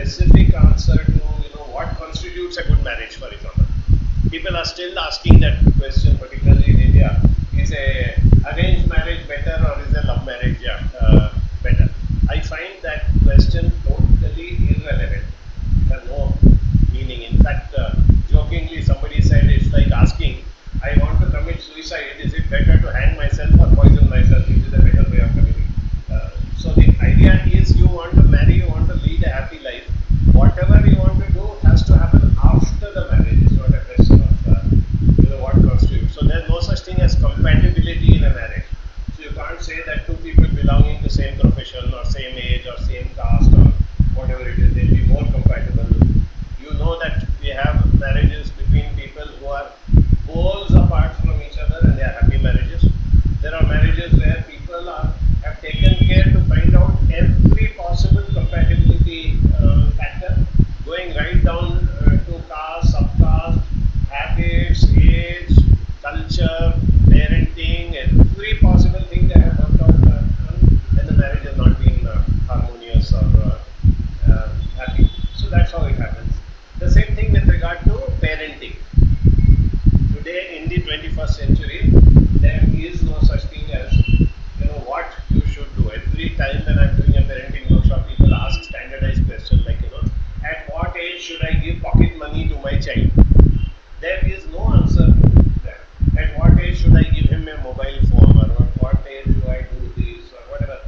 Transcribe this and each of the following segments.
specific answer to what constitutes a good marriage, for example. People are still asking that question, particularly in India. Is a arranged marriage better or is a love marriage better? I find that question totally irrelevant. It has no meaning. In fact, jokingly, somebody said it's like asking, I want to commit suicide. Is it better to hang myself or poison myself? Which is a better way of committing? So the idea is you want to marry, you want to lead a happy life. Whatever you want to do has to happen after the marriage. It's not a question of what constitutes. So there's no such thing as compatibility in a marriage. So you can't say that two people belonging to same profession or same age or same caste or whatever it is, they'll be more compatible. You know that we have marriages between people who are poles apart from each other and they are happy marriages. There are marriages where people have taken care to find out every possible compatibility factor, going right down to caste, subcaste, habits, age, culture, parenting, every possible thing they have worked out, and the marriage has not been harmonious or happy. So that's how it happens. The same thing with regard to parenting. Today, in the 21st century, there is no such thing as what you should do. Every time when I'm doing a parenting workshop, people ask standardized questions like at what age should I give pocket money to my child? There is no answer to that. At what age should I give him a mobile phone, or at what age do I do this, or whatever,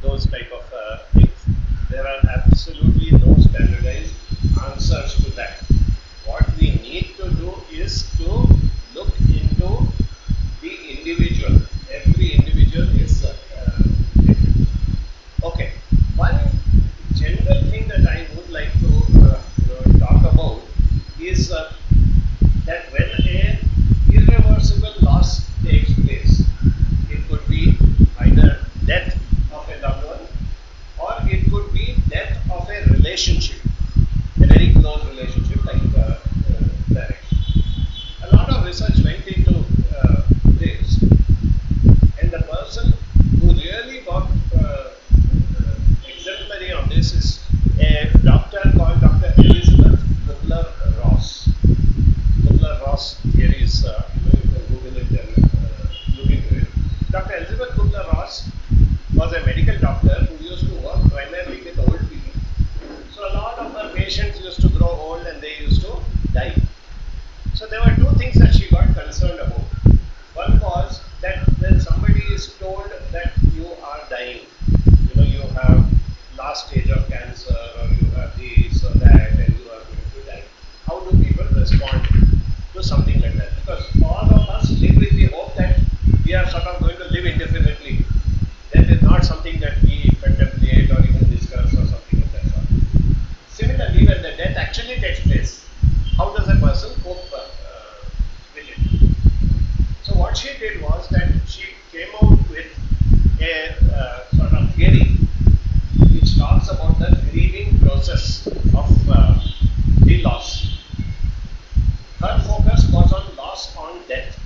those type of things. There are absolutely no standardized answers to that. What we need to do is to look into the individual. Every individual is different. Okay. One general thing that I would like to talk about is that when a irreversible loss takes place, it could be either death of a loved one or it could be death of a relationship, a very close relationship like marriage. A lot of research went into this, and the person who really got exemplary on this is a doctor called Dr. Elizabeth Kubler-Ross. Kubler-Ross theory is, you can Google it and look into it. Dr. Elizabeth Kubler-Ross was a medical doctor who used to work primarily with old people. So a lot of her patients used to grow old and they used to die. So there were two things that she got concerned about. One was that when somebody is told that you are dying, you have last stage of cancer or you have this or that and you are going to die, how do people respond to something like that? Because all of us live with the hope that we are sort of going to live indefinitely. That is not something that we contemplate or even discuss or something of that sort. Similarly, when the death actually takes place, how does a person cope with it? So what she did was that she came out with a sort of theory which talks about the grieving process of the loss. Her focus was on loss on death,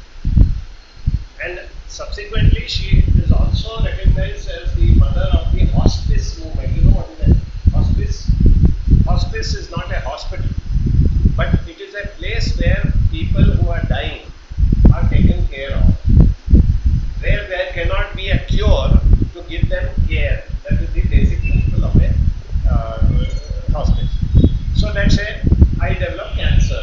and subsequently she is also recognized as the mother of the hospice movement. You know what is that? Hospice? Hospice is not a hospital, but it is a place where people who are dying are taken care of, where there cannot be a cure to give them care. That is the basic principle of a hospice. So let's say I develop cancer.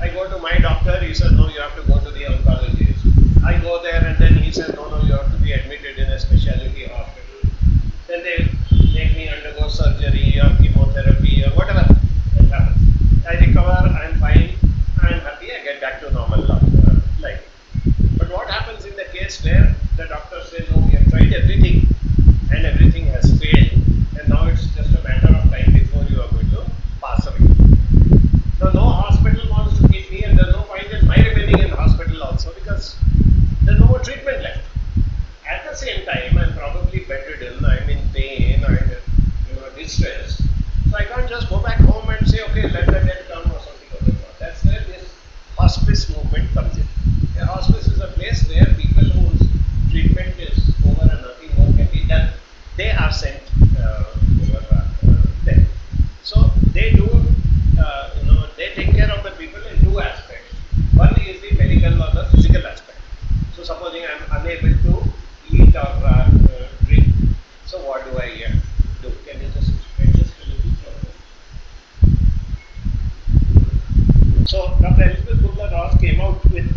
I go to my doctor, he says, no, you have to go to the oncologist. I go there and then he says, no, you have to be admitted in a specialty hospital. Then they make me undergo surgery or chemotherapy or whatever it happens. I recover, I'm fine, I'm happy, I get back to normal life. But what happens in the case where the doctor says, no, we have tried everything and everything has failed and now it's just a matter of time before you are going to pass away. Now no hospital wants to keep me and there's no point in my remaining in hospital also because there's no more treatment left. At the same time, I'm probably bedridden, I'm in pain, I'm distressed. So I can't just go back home and say, okay, let the death come or something of that sort. That's where this hospice movement comes in. A hospice is a place where people whose treatment is over and nothing more can be done, they are sent over death. So they do, they take care of the people in two aspects. One is the medical or the physical aspect. So supposing I am unable to eat or drink, so what do I do? Can you just adjust a little further? So Dr. Elizabeth Kubler-Ross came out with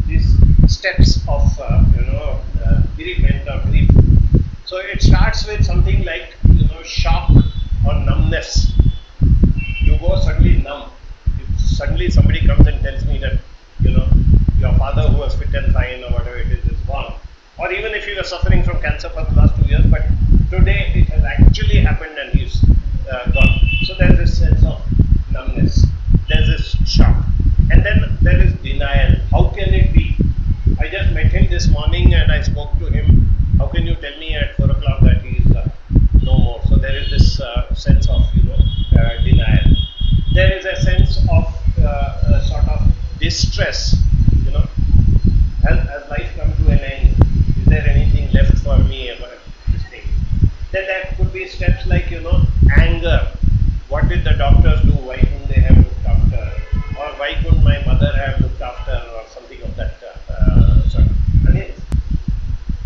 these steps of bereavement or grief. So it starts with something like shock or numbness. You go suddenly numb. If suddenly somebody comes and tells me that your father who was fit and fine or whatever it is gone, or even if he was suffering from cancer for the last 2 years, but today it has actually happened and he's gone. So there's this sense of numbness. There's this shock, and then there is denial. How can it be? I just met him this morning and I spoke to him. How can you tell me at 4 o'clock that he is no more? So there is this sense of denial. There is a sense of sort of distress. You know, has life come to an end? Is there anything left for me about this thing? Then there could be steps like anger. What did the doctors do? Why couldn't they have looked after? Or why couldn't my mother have looked after? Or something of that sort. I mean,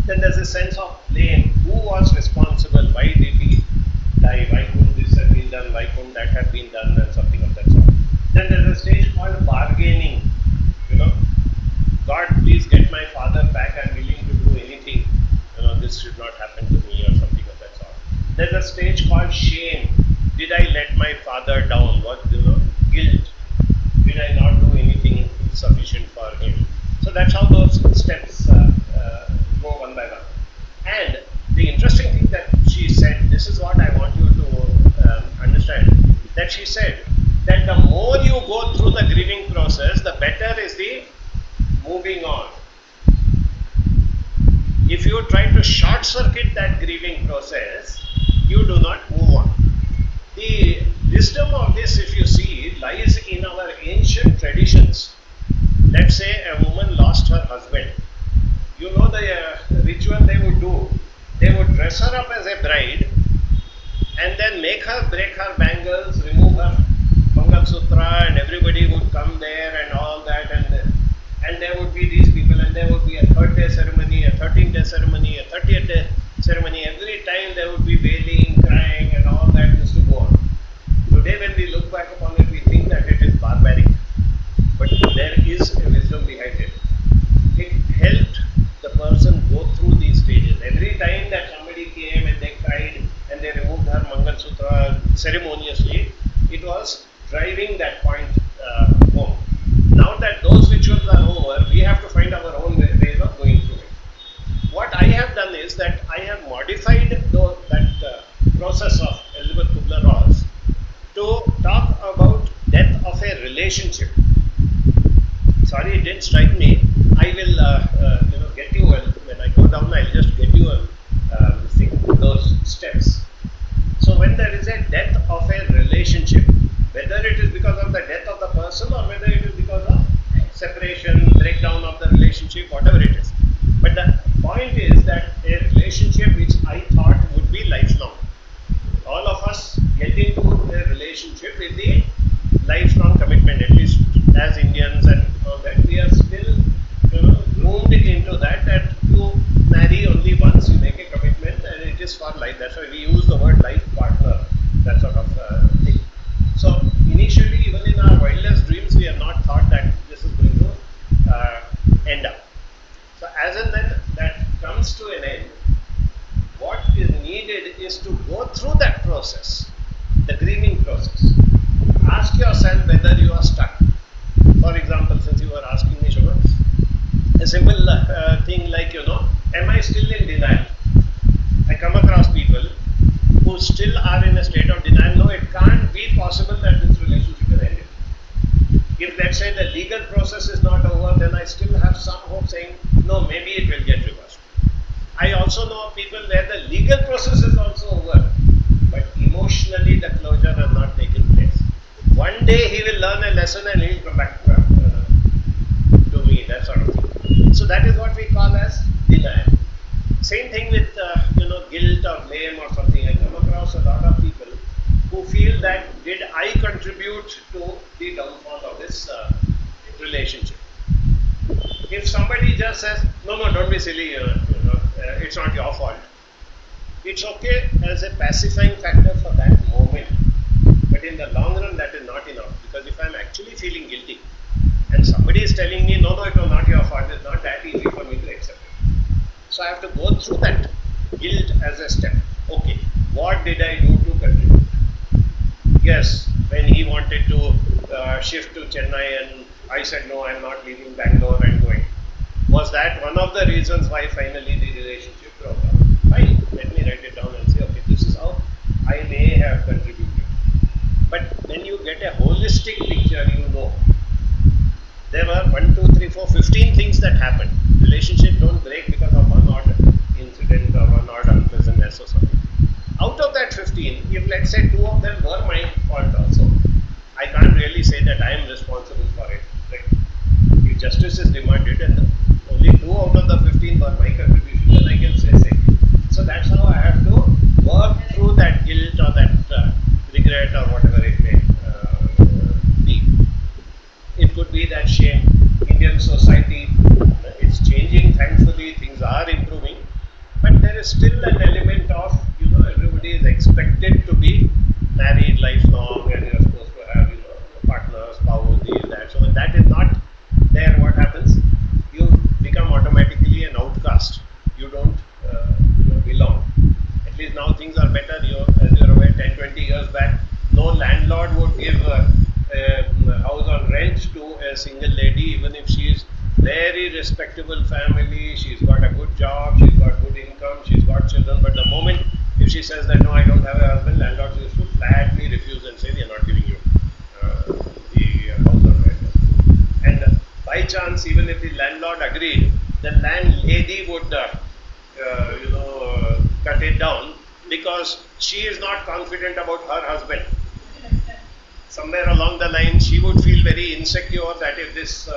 then there's a sense of blame. Who was responsible? Why did he die? Why couldn't this have been done? Why couldn't that have been done? And something of that sort. Then there's a stage called bargaining. God, please get my father back. I'm willing to do anything. This should not happen to me, or something of that sort. There's a stage called shame. Did I let my father down? What guilt? Did I not do anything sufficient for him? So that's how those steps go one by one. And the interesting thing that she said, this is what I want you to understand, that she said that the more you go through the grieving process, the better is the moving on. If you try to short circuit that grieving process, you do not move on. The wisdom of this, if you see, lies in our ancient traditions. Let's say a woman lost her husband. You know the ritual they would do. They would dress her up as a bride and then make her break her bangles, remove her Mangal Sutra, and everybody would come there and all that, and there would be these people, and there would be a 3rd-day ceremony, a 13th-day ceremony, a 30th-day ceremony. Every time there would be wailing, crying, and all that used to go on. Today, when we look back upon it, we think that it is barbaric, but there is a wisdom behind it. It helped the person go through these stages. Every time that somebody came and they cried and they removed her Mangal Sutra ceremoniously, it was driving that point home. Now that those rituals are over, we have to find our own ways of going through it. What I have done is that I have modified that process of Elizabeth Kubler-Ross to talk about death of a relationship. Sorry, it didn't strike me. I will, get you when I go down. I'll just get you those steps. So when there is a death of a relationship, whether it is because of the death of the person or whether it is because of separation, breakdown of the relationship, whatever it is. But the point is that a relationship which I thought would be lifelong. All of us get into a relationship with the lifelong commitment, at least as Indians and all that. We are still groomed into that you marry only once, you make a commitment, and it is for life. That's why we use the word life partner, that sort of thing. So initially, even in our wildest dreams, we have not thought that this is going to end up. So as and when that comes to an end, what is needed is to go through that process, the grieving process. Ask yourself whether you are stuck. For example, since you were asking me, Shubha, a simple thing like, am I still in denial? I come across people who still are in a state of denial. No, it can't be possible that this relationship will end. If let's say the legal process is not over, then I still have some hope saying, no, maybe it will get reversed. I also know people where the legal process is also over, but emotionally the closure has not taken place. One day he will learn a lesson and he will come back to me, that sort of thing. So that is what we call as denial. Same thing with guilt or blame or something. I come across a lot of people who feel that did I contribute to the downfall of this relationship. If somebody just says, no, no, don't be silly, it's not your fault, it's okay as a pacifying factor for that moment. But in the long run, that is not enough. Because if I'm actually feeling guilty and somebody is telling me, no, no, it was not your fault, it's not that easy for me to accept it. So I have to go through that guilt as a step. Okay, what did I do to contribute? Yes, when he wanted to shift to Chennai and I said, no, I'm not leaving Bangalore, I'm going. Was that one of the reasons why finally the relationship broke up? Fine, let me write it down and say, okay, this is how I may have contributed. But when you get a holistic picture, you know there were 1, 2, 3, 4, 15 things that happened. Relationships don't break because of one odd incident or one odd unpleasantness or something. Out of that 15, if let's say two of them were my fault also, I can't really say that I am responsible for it. Right? If justice is demanded and only two out of the 15 were my contribution, then I can say same. So that's how I have to work through that guilt or that regret or whatever it may be. It could be that shame. Indian society is changing, thankfully, things are improving, but there is still an element of, everybody is expected to be married lifelong and you're supposed to have, partner, spouse, this, that. So when that is not there, what happens? You become automatically an outcast. You don't belong. At least now things are better. As you're aware, 10, 20 years back, no landlord would give a house on rent to a single lady, even if she is very respectable family, she's got a good job, she's got good income, she's got children. But the moment if she says that no, I don't have a husband, landlords used to flatly refuse and say we are not giving you the house on rent. And by chance, even if the landlord agreed, the landlady would cut it down because she is not confident about her husband. Somewhere along the line, she would feel very insecure that if this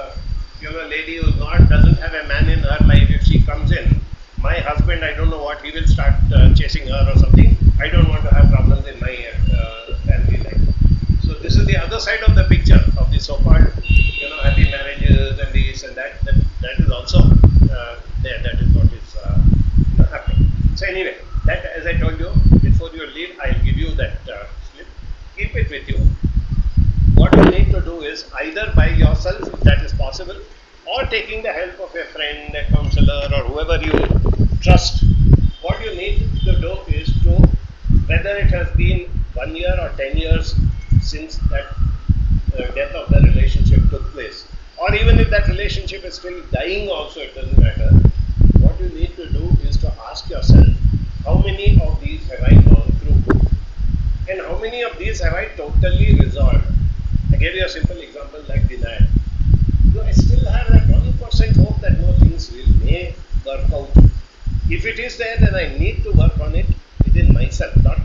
lady who doesn't have a man in her life, if she comes in, my husband, I don't know what, he will start chasing her or something. I don't want to have problems in my family life. So this is the other side of the picture of the so-called happy marriages and this and that. That is also there. That is what is happening. So anyway, that, as I told you before you leave, I'll give you that slip. Keep it with you. What you need to do is either by yourself, if that is possible, or taking the help of a friend, a counselor, or whoever you trust. What you need to do is to, whether it has been 1 year or 10 years since that death of the relationship took place, or even if that relationship is still dying also, it doesn't matter. What you need to do is to ask yourself, how many of these have I gone through? And how many of these have I totally resolved? I gave you a simple example like denial. So I still have that 1% hope that no, things may work out. If it is there, then I need to work on it within myself, not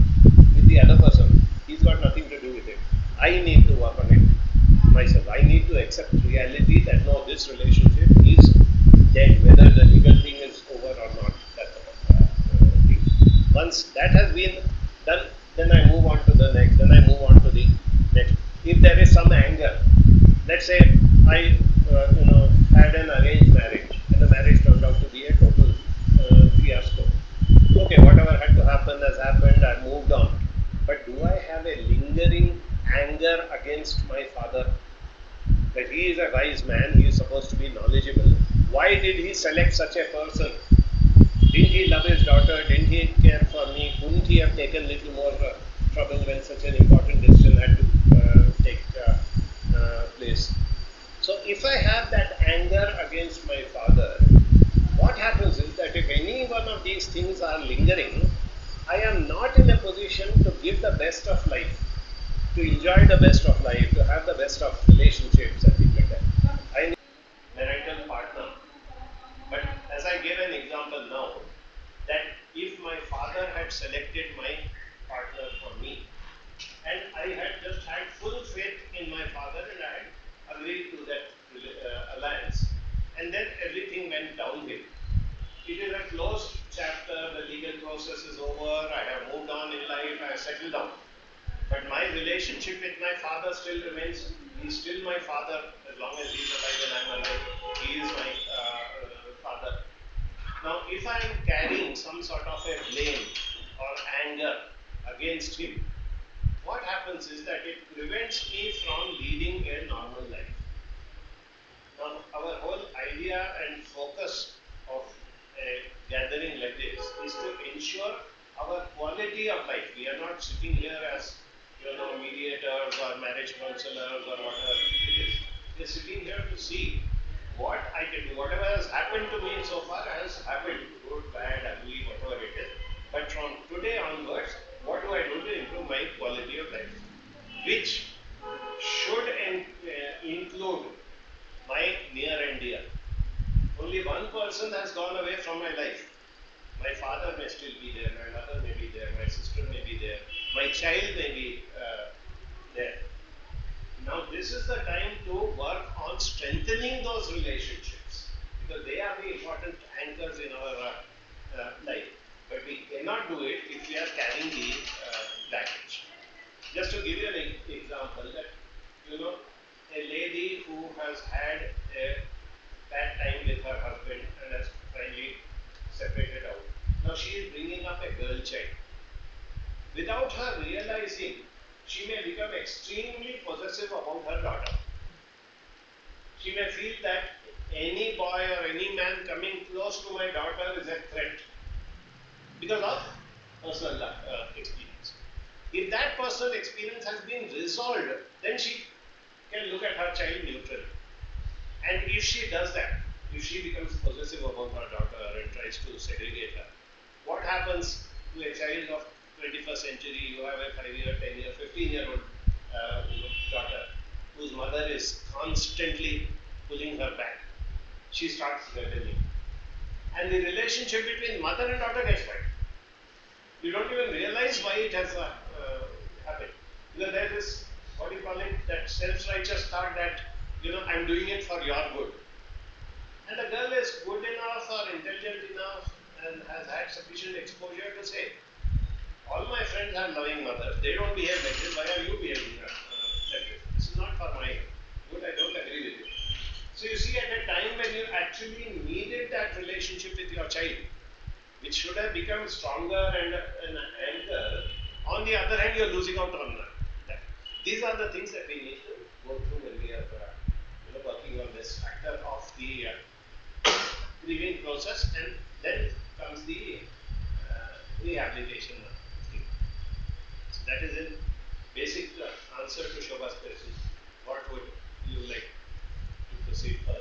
with the other person. He's got nothing to do with it. I need to work on it myself. I need to accept reality that no, this relationship is dead, whether the legal thing is over or not. That's thing. Once that has been done, then I move on to the next, then I move on to the next. If there is some anger, let's say I had an arranged marriage and the marriage turned out to be a total fiasco. Okay, whatever had to happen has happened, I moved on. But do I have a lingering anger against my father? That he is a wise man, he is supposed to be knowledgeable. Why did he select such a person? Didn't he love his daughter? Didn't he care for me? Couldn't he have taken little more trouble when such an important decision had to take place? So if I have that anger against my father, what happens is that if any one of these things are lingering, I am not in a position to give the best of life, to enjoy the best of life, to have the best of relationships and things like that. I need a marital partner. But as I gave an example now, that if my father had selected my partner for me, and I had just had full faith in my father and I had agreed to that alliance, and then everything went downhill. It is a closed chapter, the legal process is over, I have moved on in life, I have settled down. But my relationship with my father still remains. He's still my father as long as he's alive and I'm alive. He is my father. Now, if I am carrying some sort of a blame or anger against him, what happens is that it prevents me from leading a normal life. Now, our whole idea and focus of a gathering like this is to ensure our quality of life. We are not sitting here as mediators or marriage counselors or whatever it is. We are sitting here to see what I can do. Whatever has happened to me so far has happened, good, bad, ugly, whatever it is. But from today onwards, what do I do to improve my quality of life? Which should include my near and dear. Only one person has gone away from my life. My father may still be there, my mother may be there, my sister may be there, my child may be there. Now, this is the time to work on strengthening those relationships because they are the important anchors in our life. But we cannot do it if we are carrying the baggage. Just to give you an example, that a lady who has had a bad time with her husband and has finally separated out. Now she is bringing up a girl child. Without her realizing, she may become extremely possessive about her daughter. She may feel that any boy or any man coming close to my daughter is a threat because of personal experience. If that personal experience has been resolved, then she can look at her child neutrally. And if she does that, if she becomes possessive about her daughter and tries to segregate her, what happens to a child of 21st century? You have a 5-year, 10-year, 15-year-old daughter whose mother is constantly pulling her back. She starts rebelling. And the relationship between mother and daughter gets spoiled. You don't even realize why it has happened. Because there is, what do you call it, that self-righteous thought that, I'm doing it for your good. And the girl is good enough or intelligent enough and has had sufficient exposure to say, all my friends have loving mothers. They don't behave like this. Why are you behaving like this? This is not for my good. I don't agree with you. So you see, at a time when you actually needed that relationship with your child, which should have become stronger and an anchor, on the other hand, you're losing out on that. These are the things that we need to go through when we are working on this factor of the grieving process, and then comes the rehabilitation thing. So that is a basic answer to Shobha's question. What would you like to proceed further?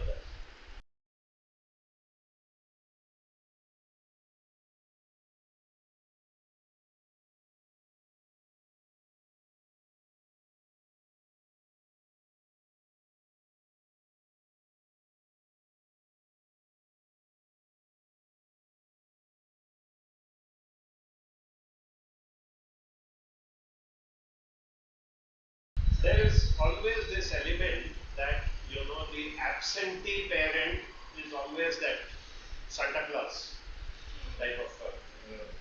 There is always this element that the absentee parent is always that Santa Claus type of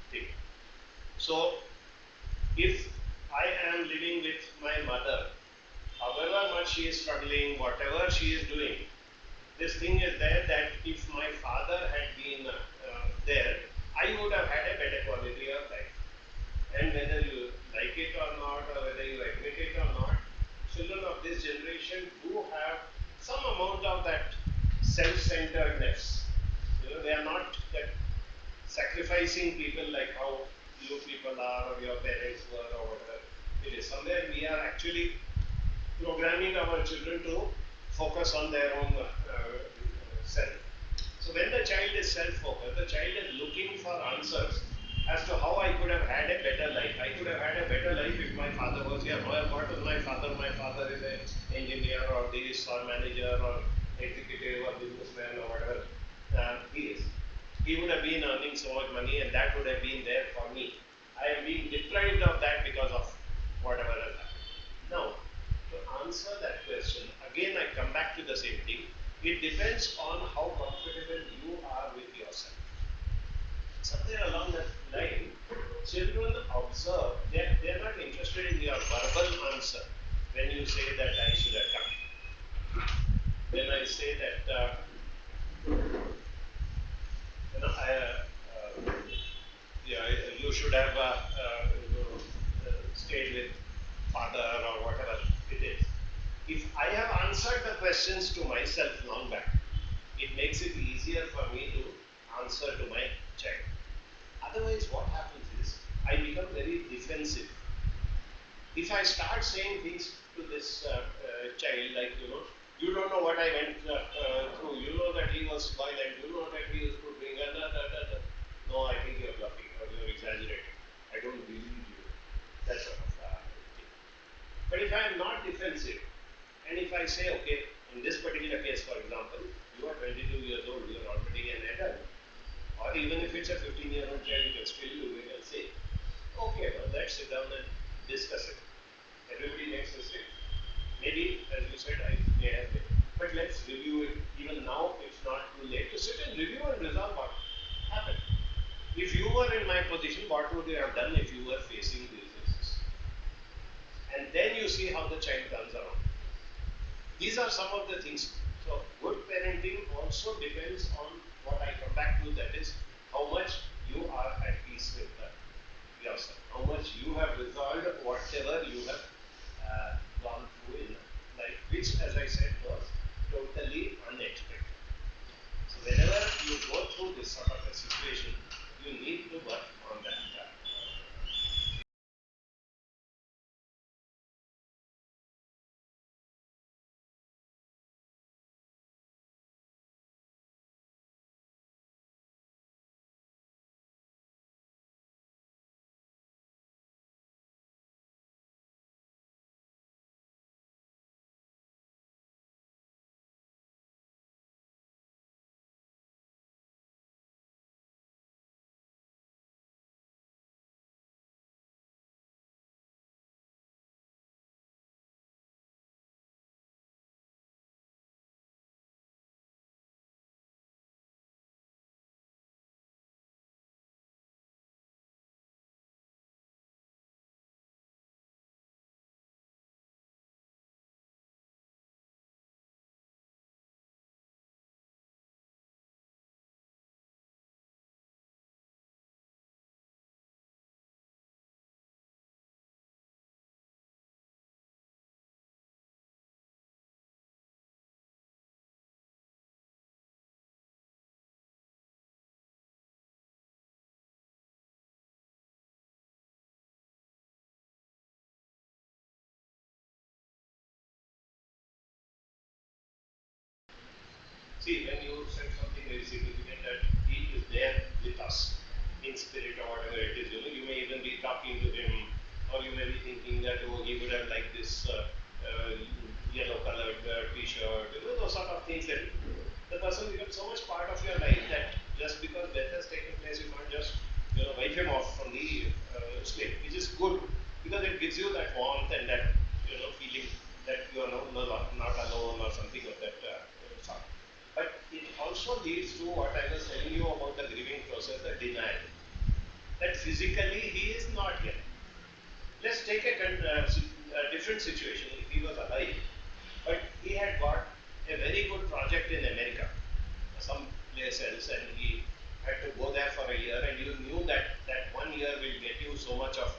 thing. So if I am living with my mother, however much she is struggling, whatever she is doing, this thing is there that if my father had been there, I would have had a better quality of life. And whether you like it or not, or whether you admit it or not, children of this generation do have some amount of that self-centeredness. They are not that sacrificing people like how you people are or your parents were or whatever it is. Somewhere we are actually programming our children to focus on their own self. So when the child is self-focused, the child is looking for answers as to how I could have had a better life. I could have had a better life if my father was here. Well, what was my father? My father is an engineer or this or manager or executive or businessman or whatever he is. He would have been earning so much money and that would have been there for me. I am being deprived of that because of whatever has happened. Now, to answer that question, again I come back to the same thing. It depends on how comfortable you are with yourself. Somewhere along that line, children observe, they're not interested in your work. answer when you say that I should have come. When I say that yeah, you should have stayed with father or whatever it is. If I have answered the questions to myself long back, it makes it easier for me to answer to my child. Otherwise, what happens is I become very defensive. If I start saying things to this child, like, you don't know what I went through, you know that he was violent, you know that he was doing, no, I think you're bluffing or you're exaggerating. I don't believe you. That sort of thing. But if I am not defensive, and if I say, okay, in this particular case, for example, you are 22 years old, you are already an adult, or even if it's a 15-year-old child, you can still do it and say, okay, well, let's sit down and discuss it. Everybody makes mistakes. Maybe, as you said, I may have made. But let's review it. Even now, it's not too late to sit and review and resolve what happened. If you were in my position, what would you have done if you were facing these issues? And then you see how the child turns around. These are some of the things. So, good parenting also depends on what I come back to, that is, how much you are at peace with yourself, how much you have resolved whatever you have gone through in life, which, as I said, was totally unexpected. So, whenever you go through this sort of a situation, you need to work on that. See, when you said something very significant, that he is there with us in spirit or whatever it is, you may even be talking to him, or you may be thinking that, oh, he would have liked this yellow colored t-shirt, those sort of things, that the person becomes so much part of your life that just because death has taken place, you can't just wipe him off from the slate, which is good because it gives you that warmth and that feeling that you are not alone or something of that sort. But it also leads to what I was telling you about the grieving process, the denial. That physically he is not here. Let's take a different situation. If he was alive, but he had got a very good project in America, some place else, and he had to go there for a year, and you knew that that 1 year will get you so much of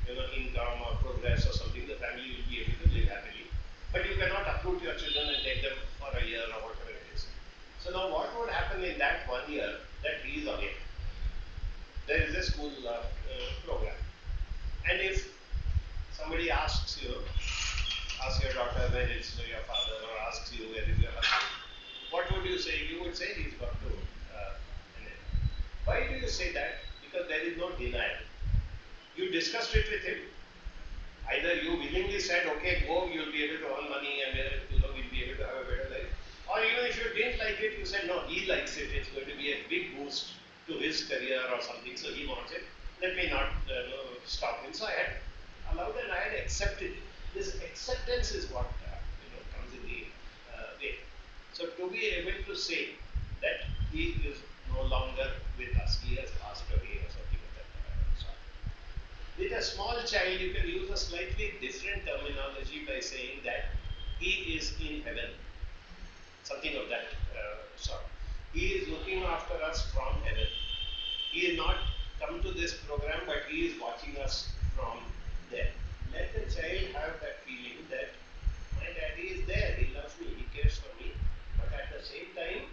income or progress or something. The family will be able to live happily, but you cannot uproot your children and take them for a year or whatever it is. So now, what would happen in that 1 year that he is away? There is a school program, and if somebody asks you, ask your daughter where is your father, or asks you where is your husband, what would you say? You would say he's gone to India. Why do you say that? Because there is no denial. You discussed it with him. Either you willingly said, okay, go, you'll be able to earn money and we'll be able to have a better life. Or even if you didn't like it, you said, no, he likes it. It's going to be a big boost to his career or something, so he wants it. Let me not stop him. So I had allowed and I had accepted it. This acceptance is what comes in the way. So to be able to say that he is no longer with us, he has passed away or something like that. With a small child, you can use a slightly different terminology by saying that he is in heaven, something of that sort. He is looking after us from heaven. He is not come to this program, but he is watching us from there. Let the child have that feeling that my daddy is there, he loves me, he cares for me, but at the same time,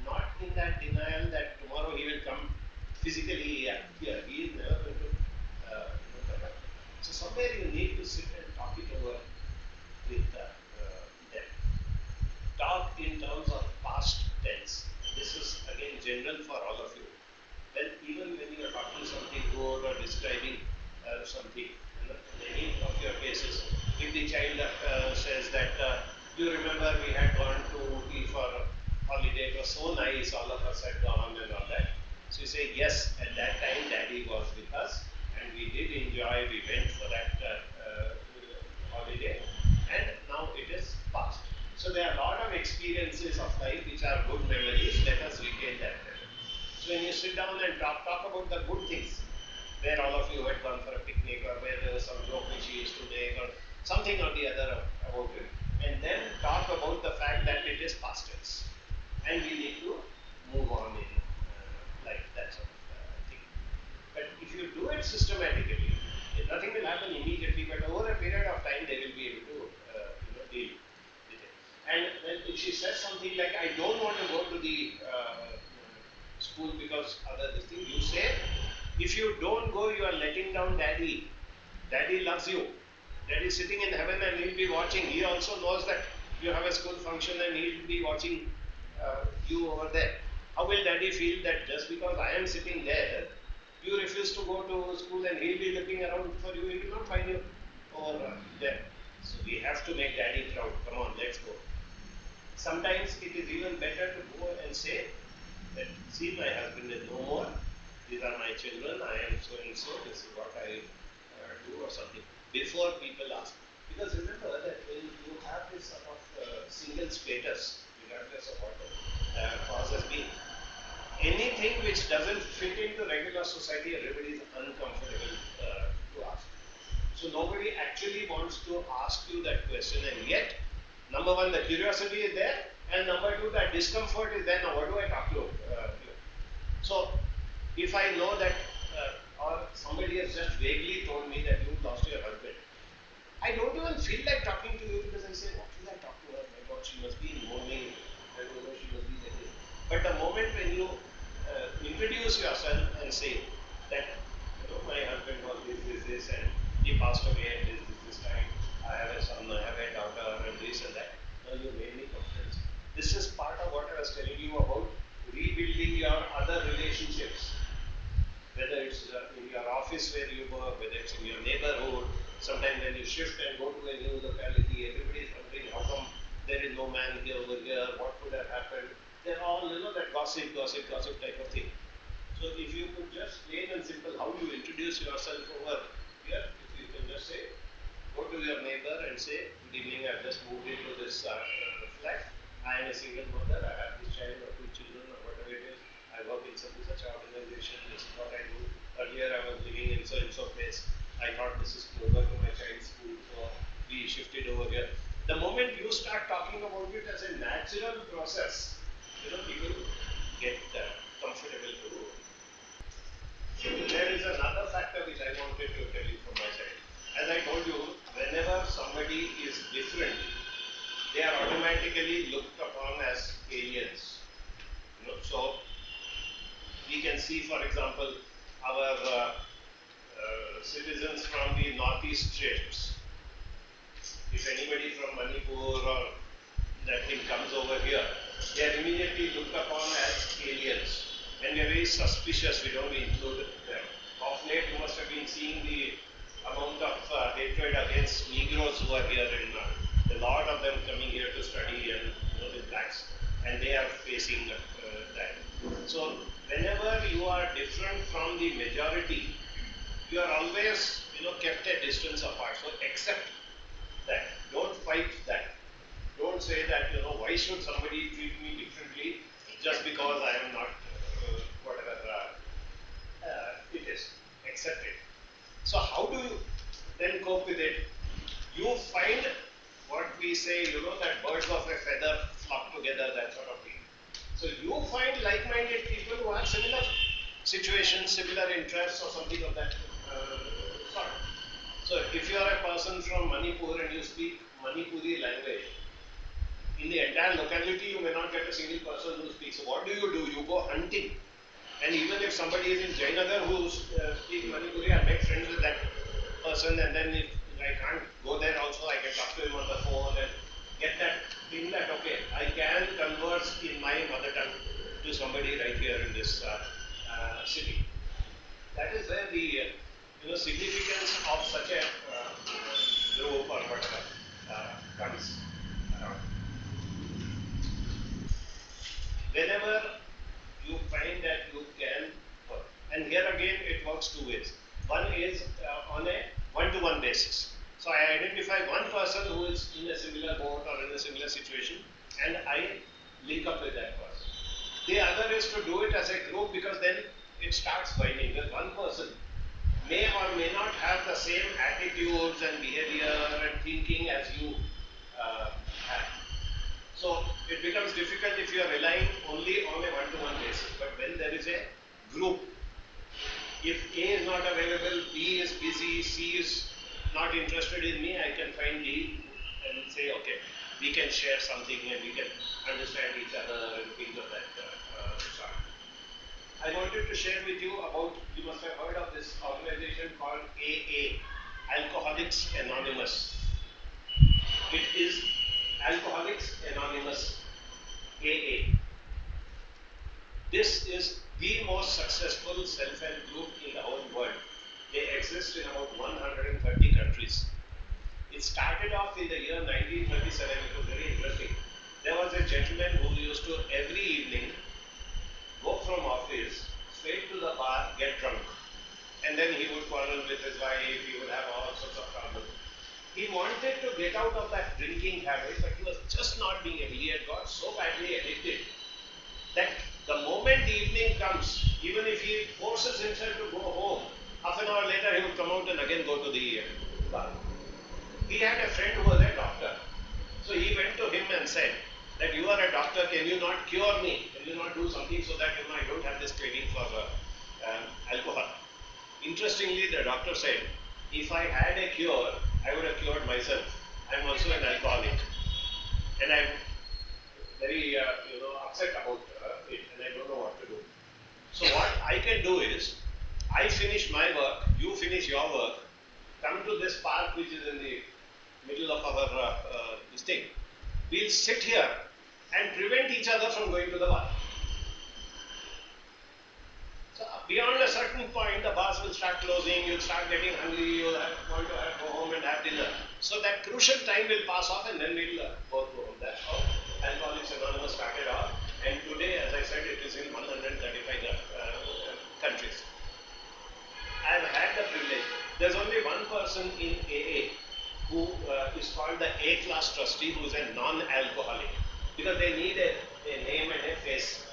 not in that denial that tomorrow he will come physically here. He is never going to come back. So somewhere you need to sit and talk it over with them. Talk in terms of past tense. This is again general for all of you. Then even when you are talking something good or describing something, in any of your cases, if the child says that you remember we had gone to Ooty for a holiday, it was so nice, all of us had gone and all that. So you say, yes, at that time daddy was with us and we did enjoy, we went for that holiday and now it is past. So there are a lot of experiences of life which are good memories, let us retain that memory. So when you sit down and talk about the good things, where all of you had gone for a picnic or where there was some joke which you used to make or something or the other about it, and then talk about the fact that it is past tense and we need to move on in life, that sort of thing. But if you do it systematically, nothing will happen immediately, but over a period of time they will be able to deal with it. And then if she says something like, I don't want to go to the school because other this thing, you say, if you don't go, you are letting down daddy. Daddy loves you. Daddy is sitting in heaven and he'll be watching. He also knows that you have a school function and he'll be watching you over there. How will daddy feel that just because I am sitting there, you refuse to go to school and he'll be looking around for you, he will not find you over there. So we have to make daddy proud. Come on, let's go. Sometimes it is even better to go and say that, see, my husband is no more, these are my children, I am so and so, this is what I do or something, before people ask. Because remember that when you have this sort of single status, regardless of what the cause has been, anything which doesn't fit into regular society, everybody is uncomfortable to ask. So nobody actually wants to ask you that question, and yet, number one, the curiosity is there, and number two, that discomfort is there. Now, what do I talk to you? So, if I know that, or somebody has just vaguely told me that you lost your husband, I don't even feel like talking to you because I say, what will I talk to her? My God, she must be in mourning. I don't know, she must be getting. But the moment when you introduce yourself and say that, my husband was this, and he passed away, and this time. I have a son, I have a daughter, and this and that. Now you made me confidence. This is part of what I was telling you about rebuilding your other relationships, whether it's in your office where you work, whether it's in your neighborhood. Sometimes when you shift and go to a new locality, everybody is wondering how come there is no man here over here, what could have happened. They're all, that gossip type of thing. So if you could just plain and simple how you introduce yourself over here, if you can just say, go to your neighbor and say, good evening, I've just moved into this flat. I am a single mother, I have this child or two children or whatever it is. I work in such organization, this is what I do. Earlier I was living in so and so place. I thought this is closer to my child's school, so we shifted over here. The moment you start talking about it as a natural process, people get comfortable to. There is another factor which I wanted to tell you from my side. As I told you, whenever somebody is different, they are automatically looked upon as aliens. So we can see, for example, our citizens from the northeast states. If anybody from Manipur or that thing comes over here, they are immediately looked upon as aliens. And we are very suspicious, we don't include them. Of late, you must have been seeing the amount of hatred against Negroes who are here in a lot of them coming here to study and the blacks, and they are facing that. So, whenever you are different from the majority, you are always kept a distance apart. So, accept that. Don't fight that. Don't say that, why should somebody treat me differently just because I am not whatever it is. Accept it. So, how do you then cope cope with it. You find what we say, that birds of a feather flock together, that sort of thing. So you find like-minded people who have similar situations, similar interests, or something of that sort. So if you are a person from Manipur and you speak Manipuri language, in the entire locality you may not get a single person who speaks. So what do? You go hunting. And even if somebody is in Jainagar who speaks Manipuri, I make friends with that person, and then if I can't go there also, I can talk to him on the phone and get that thing that, okay, I can converse in my mother tongue to somebody right here in this city. That is where the significance of such a group or whatever comes around. Whenever you find that you can work, and here again it works two ways. One is on a one-to-one basis. So I identify one person who is in a similar boat or in a similar situation, and I link up with that person. The other is to do it as a group, because then it starts binding. Because one person may or may not have the same attitudes and behavior and thinking as you have. So it becomes difficult if you are relying only on a one-to-one basis. But when there is a group, if A is not available, B is busy, C is not interested in me, I can find D and say, okay, we can share something and we can understand each other and things of that sort. I wanted to share with you about, you must have heard of this organization called AA, Alcoholics Anonymous. It is Alcoholics Anonymous, AA. This is the most successful self-help group in the whole world. They exist in about 130 countries. It started off in the year 1937. It was very interesting. There was a gentleman who used to every evening go from office straight to the bar, get drunk. And then he would quarrel with his wife, he would have all sorts of problems. He wanted to get out of that drinking habit, but he was just not being able. He had got so badly addicted that the moment evening comes, even if he forces himself to go home, half an hour later he would come out and again go to the bar. He had a friend who was a doctor. So he went to him and said that you are a doctor, can you not cure me? Can you not do something so that I don't have this craving for alcohol? Interestingly, the doctor said, if I had a cure, I would have cured myself. I'm also an alcoholic. And I'm very upset about it, and I don't know what to do. So what I can do is, I finish my work, you finish your work, come to this park which is in the middle of our this thing. We'll sit here and prevent each other from going to the bar. So beyond a certain point, the bars will start closing, you'll start getting hungry, you'll want to go home and have dinner. So that crucial time will pass off and then we'll both go home. That's how Alcoholics Anonymous started off. And today, as I said, it is in 135 countries. I've had the privilege. There's only one person in AA who is called the A-class trustee, who is a non-alcoholic, because they need a name and a face.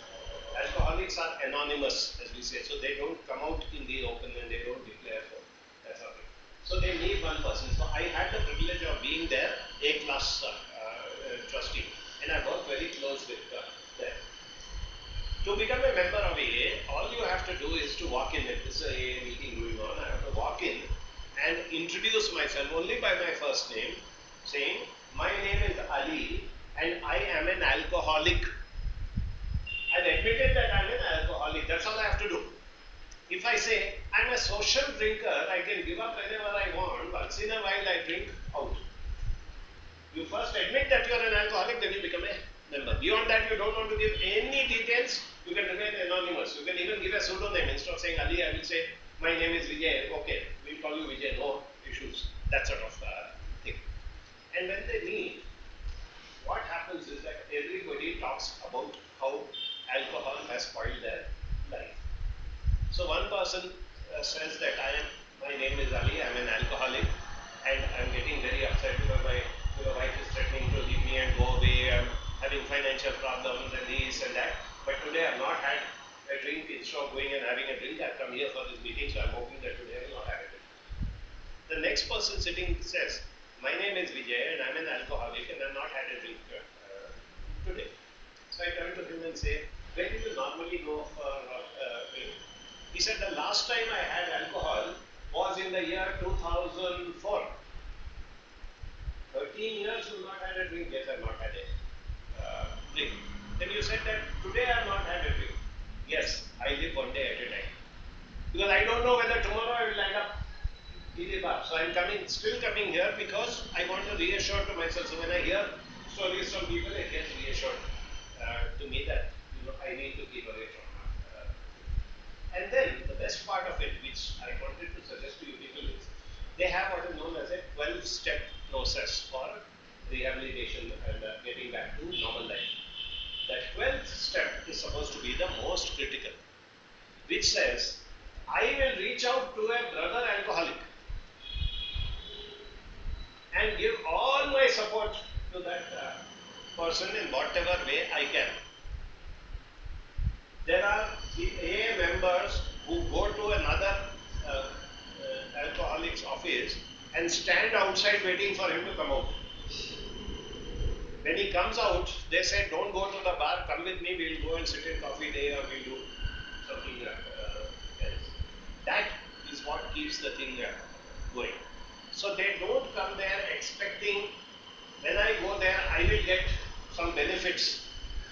Alcoholics are anonymous, as we say, so they don't come out in the open and they don't declare for that sort of thing. So they need one person. So I had the privilege of being their A-class trustee, and I worked very close with them. To become a member of AA, all you have to do is to walk in. If this is a AA meeting going on, I have to walk in and introduce myself only by my first name, saying, my name is Ali and I am an alcoholic. I've admitted that I'm an alcoholic. That's all I have to do. If I say, I'm a social drinker, I can give up whenever I want. Once in a while I drink out. You first admit that you are an alcoholic, then you become a member. Beyond that, you don't want to give any details, you can remain anonymous. You can even give a pseudonym. Instead of saying Ali, I will say, my name is Vijay. Okay, we'll call you Vijay. No issues. That sort of thing. And when they meet, what happens is that everybody talks about how alcohol has spoiled their life. So one person says that my name is Ali, I'm an alcoholic, and I'm getting very upset because my wife is threatening to leave me and go away. I'm having financial problems and this and that. But today I've not had a drink. Instead of going and having a drink, I've come here for this meeting, so I'm hoping that today I will not have a drink. The next person sitting says, my name is Vijay and I'm an alcoholic and I've not had a drink today. So I turn to him and say, where do you normally go for drink? He said, the last time I had alcohol was in the year 2004. 13 years you've not had a drink. Yes, I've not had a drink. Then you said that today I've not had a drink. Yes, I live one day at a time. Because I don't know whether tomorrow I will end up giving up. So I'm still coming here because I want to reassure to myself. So when I hear stories from people, it gets reassured to me that I need to keep away from and then the best part of it, which I wanted to suggest to you people is, they have what is known as a 12-step process for rehabilitation and getting back to normal life. That 12th step is supposed to be the most critical, which says, I will reach out to a brother alcoholic and give all my support to that person in whatever way I can. There are AA members who go to another alcoholic's office and stand outside waiting for him to come out. When he comes out, they say, don't go to the bar, come with me, we'll go and sit in coffee day or we'll do something else. That is what keeps the thing going. So they don't come there expecting, when I go there, I will get some benefits.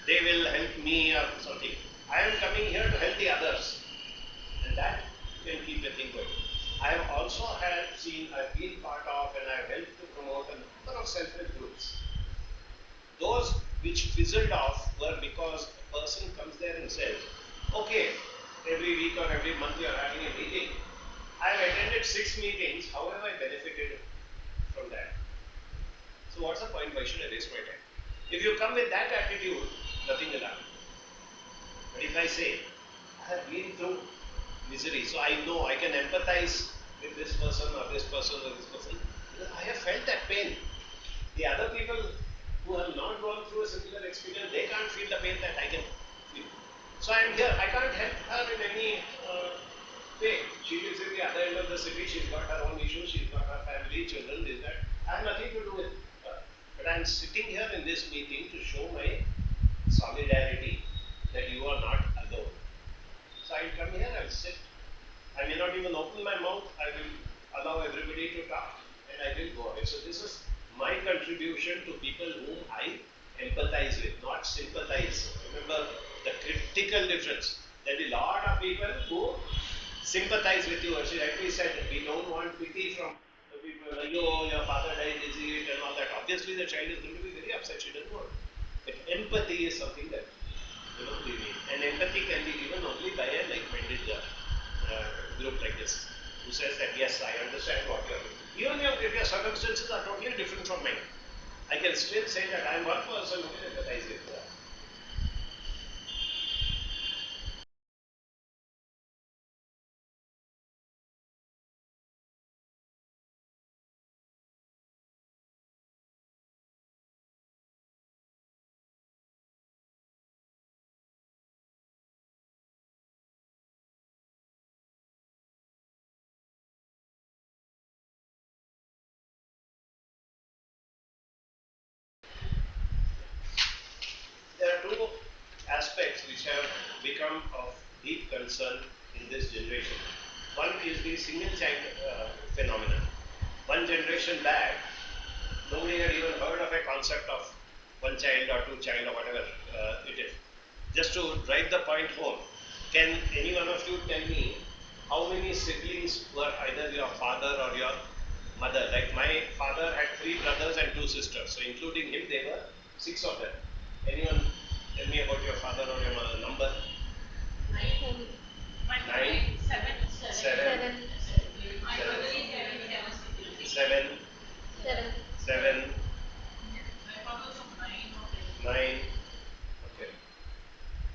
They will help me or something. I am coming here to help the others. And that can keep the thing going. I have also I've been part of and I've helped to promote a number of self-help groups. Those which fizzled off were because a person comes there and says, okay, every week or every month you are having a meeting. I have attended 6 meetings, how have I benefited from that? So what's the point? Why should I waste my time? If you come with that attitude, nothing will happen. But if I say, I have been through misery, so I know I can empathize with this person or this person or this person, because I have felt that pain. The other people who have not gone through a similar experience, they can't feel the pain that I can feel. So I am here. I can't help her in any way. She lives in the other end of the city. She's got her own issues. She's got her family, children, this, that. I have nothing to do with her. But I am sitting here in this meeting to show my solidarity that you are not alone. So I will come here, I will sit. I may not even open my mouth. I will allow everybody to talk and I will go away. So this is my contribution to people whom I empathize with, not sympathize. Remember the critical difference. There will be a lot of people who sympathize with you. As she rightly said, we don't want pity from the people. Oh, your father died, is it, and all that. Obviously, the child is going to be very upset. She doesn't want. But empathy is something that we need. And empathy can be given only by a like-minded group like this, who says that yes, I understand what you are doing. Even if your circumstances are totally different from mine, I can still say that I am one person who will empathize with you. There are two aspects which have become of deep concern in this generation. One is the single child phenomenon. One generation back, nobody had even heard of a concept of one child or two child or whatever it is. Just to drive the point home, can any one of you tell me how many siblings were either your father or your mother? Like my father had 3 brothers and 2 sisters, so including him, there were 6 of them. Anyone tell me about your father or your mother? Number? 9, 7, 7, 7, 9. Okay.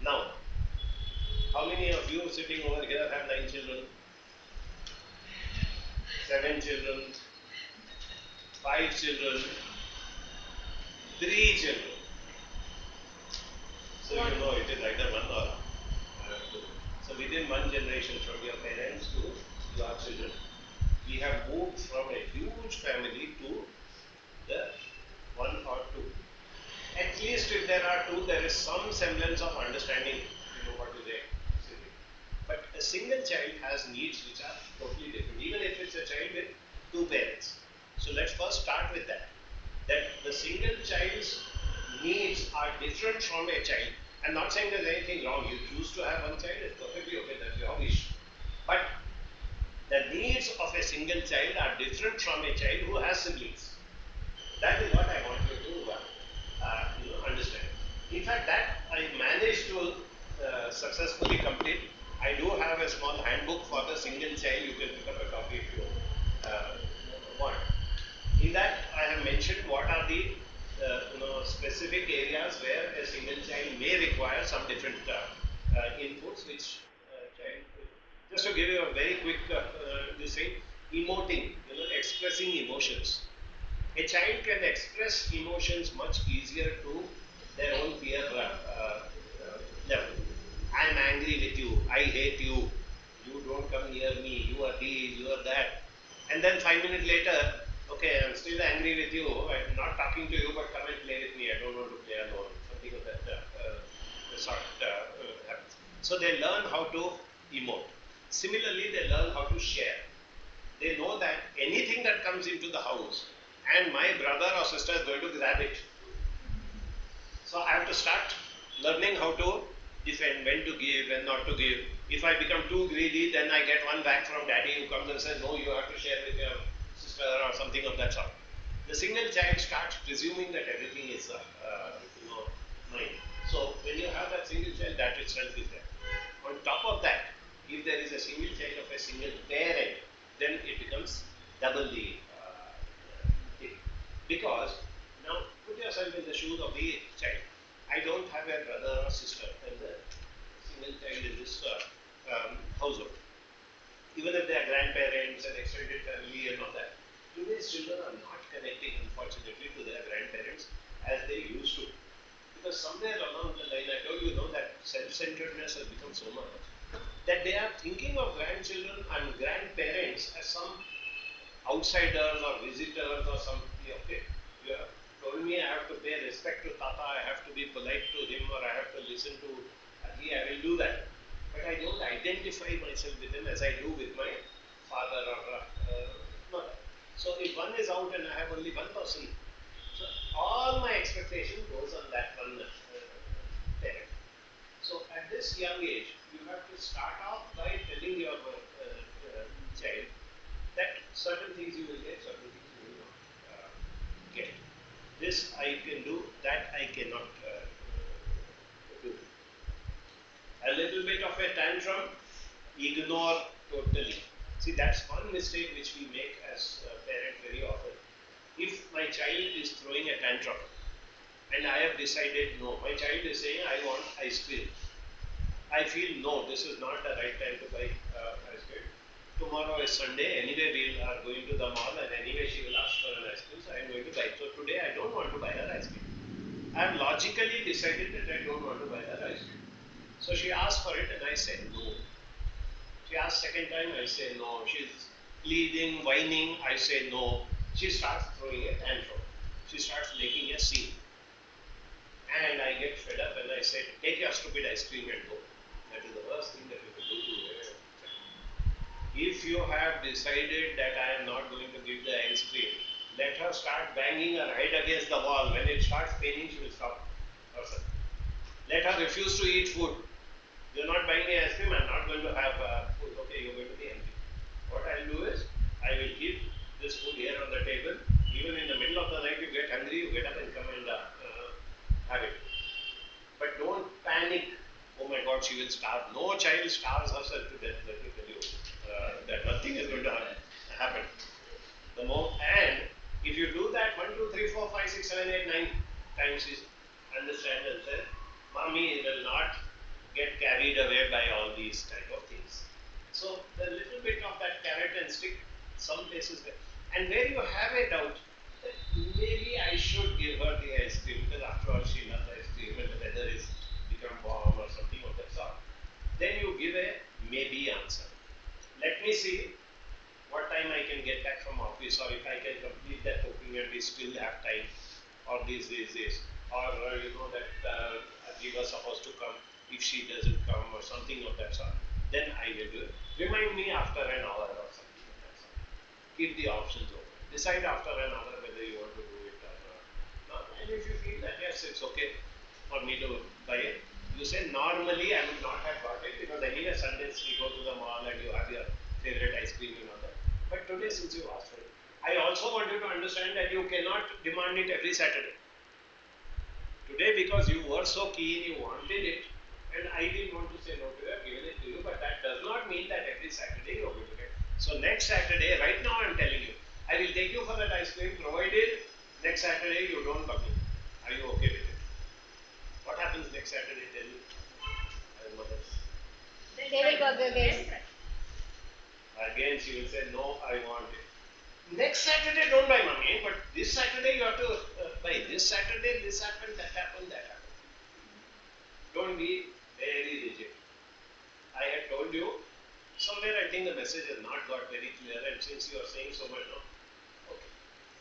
Now, how many of you sitting over here have 9 children? 7 children? 5 children? 3 children? So you know it is either one or two. So within one generation from your parents to your children. We have moved from a huge family to the one or two. At least if there are two, there is some semblance of understanding, what is there. But a single child has needs which are totally different, even if it's a child with two parents. So let's first start with that. That the single child's needs are different from a child. I'm not saying there's anything wrong. You choose to have one child, it's perfectly okay, that's your wish. But the needs of a single child are different from a child who has siblings. That is what I want you to understand. In fact, that I managed to successfully complete. I do have a small handbook for the single child. You can pick up a copy if you want. In that, I have mentioned what are the specific areas where a single child may require some different inputs, which child. Just to give you a very quick this thing, emoting, expressing emotions. A child can express emotions much easier to their own peer level. I am angry with you. I hate you. You don't come near me. You are this, you are that. And then 5 minutes later, okay, I'm still angry with you. I'm not talking to you, but come and play with me. I don't want to play alone. Something of that sort happens. So they learn how to emote. Similarly, they learn how to share. They know that anything that comes into the house and my brother or sister is going to grab it. So I have to start learning how to defend, when to give, when not to give. If I become too greedy, then I get one back from daddy who comes and says, no, you have to share with your sister or something of that sort. The single child starts presuming that everything is mine. So when you have that single child, that itself is there. On top of that, if there is a single child of a single parent, then it becomes double the thing. Because now put yourself in the shoes of the child. I don't have a brother or sister and the single child in this household. Even if they are grandparents and extended family and all that, today's children are not connecting, unfortunately, to their grandparents as they used to. Because somewhere along the line, I told you, that self-centeredness has become so much that they are thinking of grandchildren and grandparents as some outsiders or visitors or something. Okay, you have told me I have to pay respect to Tata, I have to be polite to him, or I have to listen to Adi, I will do that. But I don't identify myself with him as I do with my father or mother. So if one is out and I have only one person, so all my expectation goes on that one parent. So at this young age, you have to start off by telling your child that certain things you will get, certain things you will not get. This I can do, that I cannot do. A little bit of a tantrum, ignore totally. See, that's one mistake which we make as parents very often. If my child is throwing a tantrum and I have decided no, my child is saying I want ice cream. I feel no, this is not the right time to buy ice cream. Tomorrow is Sunday, anyway we are going to the mall and anyway she will ask for an ice cream, so I am going to buy. So today I don't want to buy her ice cream. I have logically decided that I don't want to buy her ice cream. So she asked for it and I said no. She asked second time, I say no. She's pleading, whining, I say no. She starts throwing a tantrum. She starts making a scene. And I get fed up and I said, take your stupid ice cream and go. That is the worst thing that you can do to a child. If you have decided that I am not going to give the ice cream, let her start banging her head against the wall. When it starts paining, she will stop herself. Let her refuse to eat food. You're not buying me ice cream, I'm not going to have food. Okay, you're going to be hungry. What I'll do is, I will keep this food here on the table. Even in the middle of the night, you get hungry, you get up and come and have it. But don't panic. Oh my God, she will starve. No child starves herself to death. Let me tell you that nothing is going to happen. The more and if you do that 1, 2, 3, 4, 5, 6, 7, 8, 9 times, is understand and say, "Mommy will not get carried away by all these type of things." So the little bit of that carrot and stick, some places there, and where you have a doubt that maybe I should give her the ice cream because after all she loves ice cream and the weather is become warm or something of that sort. Then you give a maybe answer. Let me see what time I can please sorry, if I can complete that cooking and we still have time, or this, or that we were supposed to come. If she doesn't come or something of that sort, then I will do it. Remind me after an hour or something of that sort. Keep the options open. Decide after an hour whether you want to do it or not. And if you feel that yes, it's okay for me to buy it, you say normally I would not have got it because anyway Sundays we go to the mall and you have your favorite ice cream and all that. But today since you asked for it, I also want you to understand that you cannot demand it every Saturday. Today because you were so keen, you wanted it, and I didn't want to say no to you, I've given it to you, but that does not mean that every Saturday you're going to get. So next Saturday, right now I'm telling you, I will take you for that ice cream provided next Saturday you don't bug me. Are you okay with it? What happens next Saturday? Tell me. As mothers. They will bug again. Again she will say, no, I want it. Next Saturday don't buy mommy, but this Saturday you have to buy. This Saturday this happened, that happened, that happened. Don't be very rigid. I had told you, somewhere I think the message has not got very clear, and since you are saying so much, no? Okay.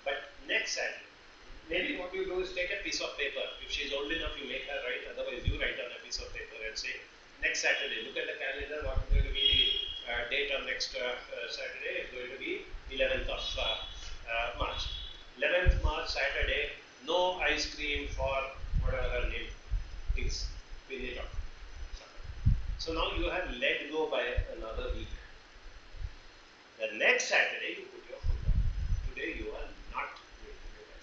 But next Saturday, maybe what you do is take a piece of paper. If she's old enough, you make her write, otherwise, you write on a piece of paper and say, next Saturday, look at the calendar, what is going to be the date on next Saturday? It's going to be 11th of March. 11th March, Saturday, no ice cream for whatever her name is. Pin it up. So now you have let go by another week. The next Saturday you put your foot down. Today you are not going to do that.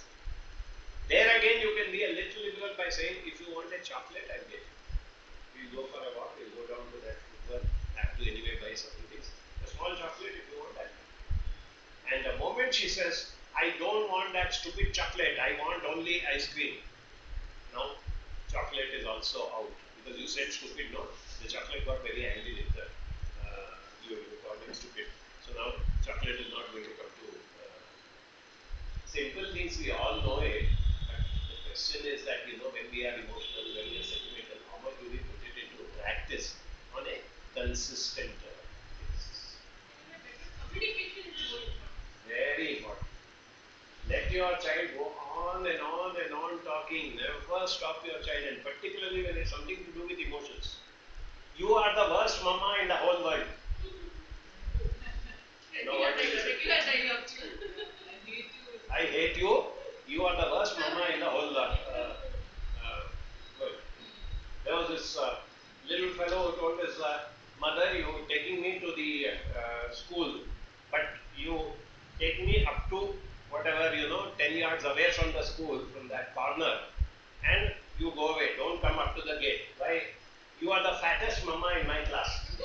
There again you can be a little liberal by saying if you want a chocolate, I'll get it. We'll go for a walk, we'll go down to that football, have to anyway buy certain things. A small chocolate if you want, I'll get it. And the moment she says, I don't want that stupid chocolate, I want only ice cream. Now chocolate is also out because you said stupid, no? The chocolate got very angry with the you called him stupid. So now chocolate is not going to come to simple things. We all know it, but the question is that when we are emotional, when we are sentimental, how much do we put it into practice on a consistent basis? Communication is more important. Very important. Let your child go on and on and on talking. Never stop your child, and particularly when it's something to do with emotions. You are the worst mama in the whole world. You know what it is? I hate you. You are the worst mama in the whole world. There was this little fellow who told his mother, you taking me to the school, but you take me up to whatever, 10 yards away from the school, from that corner, and you go away. Don't come up to the gate. Why? You are the fattest mama in my class. In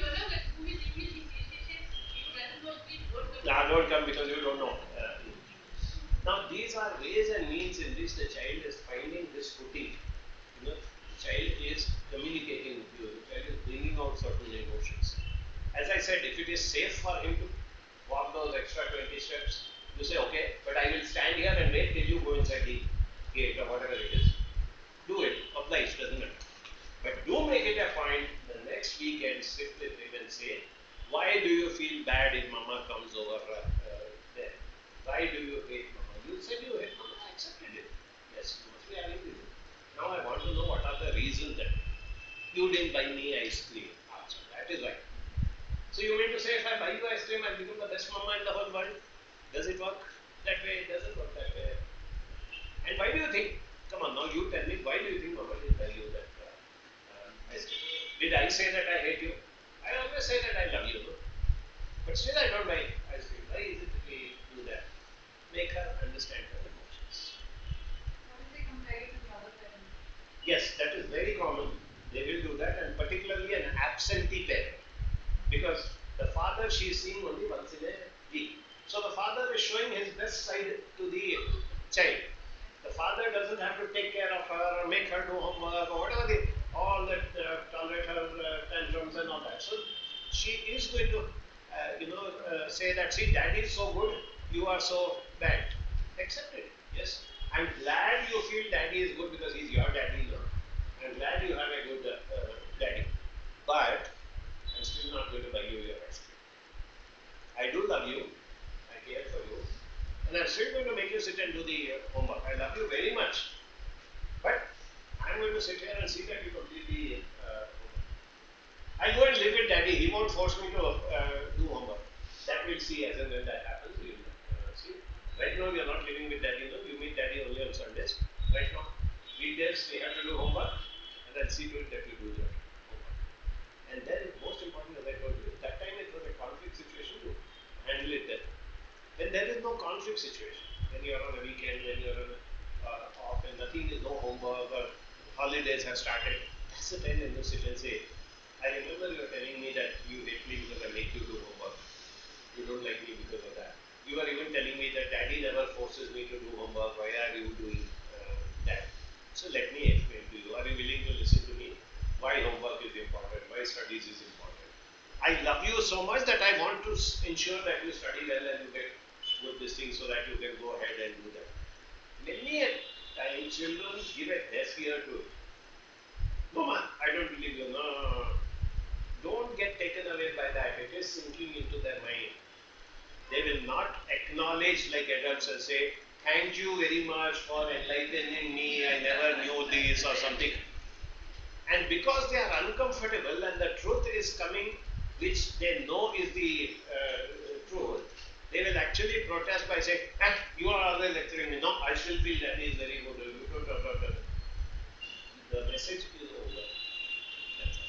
one of the movies, English, he says, you doesn't know please don't come. Nah, don't come because you don't know. Now, these are ways and means in which the child is finding this footing. The child is communicating with you, the child is bringing out certain emotions. As I said, if it is safe for him to walk those extra 20 steps, you say, okay, but I will stand here and wait till you go inside the gate or whatever it is. Do it, oblige, doesn't matter. But do make it a point the next weekend, sit with him and say, why do you feel bad if mama comes over there? Why do you hate mama? You said you hate mama, I accepted it. Yes, you must be having reason. Now I want to know what are the reasons that you didn't buy me ice cream. So that is right. So you mean to say if I buy you ice cream, I'll become the best mama in the whole world? Does it work that way? It doesn't work that way. And why do you think? Come on, now you tell me. Why do you think Mama didn't tell you that ice cream? Did I say that I hate you? I always say that I love you, no? But still I don't buy ice cream. Why is it that we do that? Make her understand her emotions. What if they compare you to the other parents? Yes, that is very common. They will do that, and particularly an absentee parent. Because the father she is seeing only once in a week. So the father is showing his best side to the child. The father doesn't have to take care of her or make her do homework or whatever all that tolerate her tantrums and all that. So she is going to, say that, see, daddy is so good, you are so bad. Accept it. Yes. I'm glad you feel daddy is good because he's your daddy, no? I'm glad you have a good daddy. But I'm still not going to buy you your ice cream. I do love you. I care for you. And I'm still going to make you sit and do the homework. I love you very much. But I'm going to sit here and see that you complete the I'll go and live with daddy. He won't force me to do homework. That we'll see as and when that happens. We'll see. Right now, you're not living with daddy. No, you meet daddy only on Sundays. Right now, weekdays we have to do homework, and I'll see to it that you do that homework. And then, most important, as I told you, that time it was a conflict situation. You handle it then. When there is no conflict situation, when you are on a weekend, when you are on off, and nothing is no homework or holidays have started, that's the time when you sit and say, I remember you were telling me that you hate me because I make you do homework. You don't like me because of that. You are even telling me that daddy never forces me to do homework. Why are you doing that? So let me explain to you. Are you willing to listen to me? Why homework is important? Why studies is important? I love you so much that I want to ensure that you study well and you get good this thing so that you can go ahead and do that. Many a time children give a deaf ear to it. No, ma, I don't believe you. No, no, no, no. Don't get taken away by that. It is sinking into their mind. They will not acknowledge like adults and say, thank you very much for enlightening me. I never knew this or something. And because they are uncomfortable and the truth is coming, which they know is the truth, they will actually protest by saying, ah, you are always lecturing me. No, I still feel that is very good. The message is over. That's all.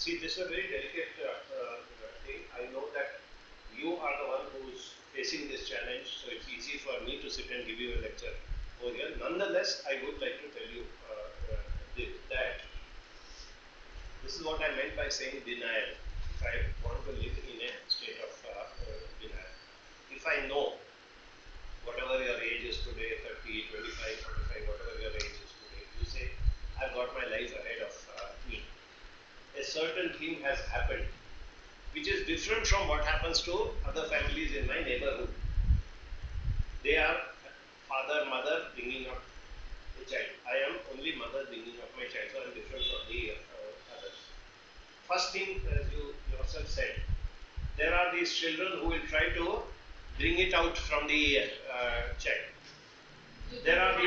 See, this is a very delicate thing. I know that you are the one who's facing this challenge, so it's easy for me to sit and give you a lecture over here. Nonetheless, I would like to tell you that this is what I meant by saying denial. If I want to live in a state of denial, if I know whatever your age is today, 30, 25, 45, whatever your age is today, you say, I've got my life ahead of me. A certain thing has happened which is different from what happens to other families in my neighborhood. They are father, mother bringing up a child. I am only mother bringing up my child, so I am different from the others. First thing, as you yourself said, there are these children who will try to bring it out from the child. There are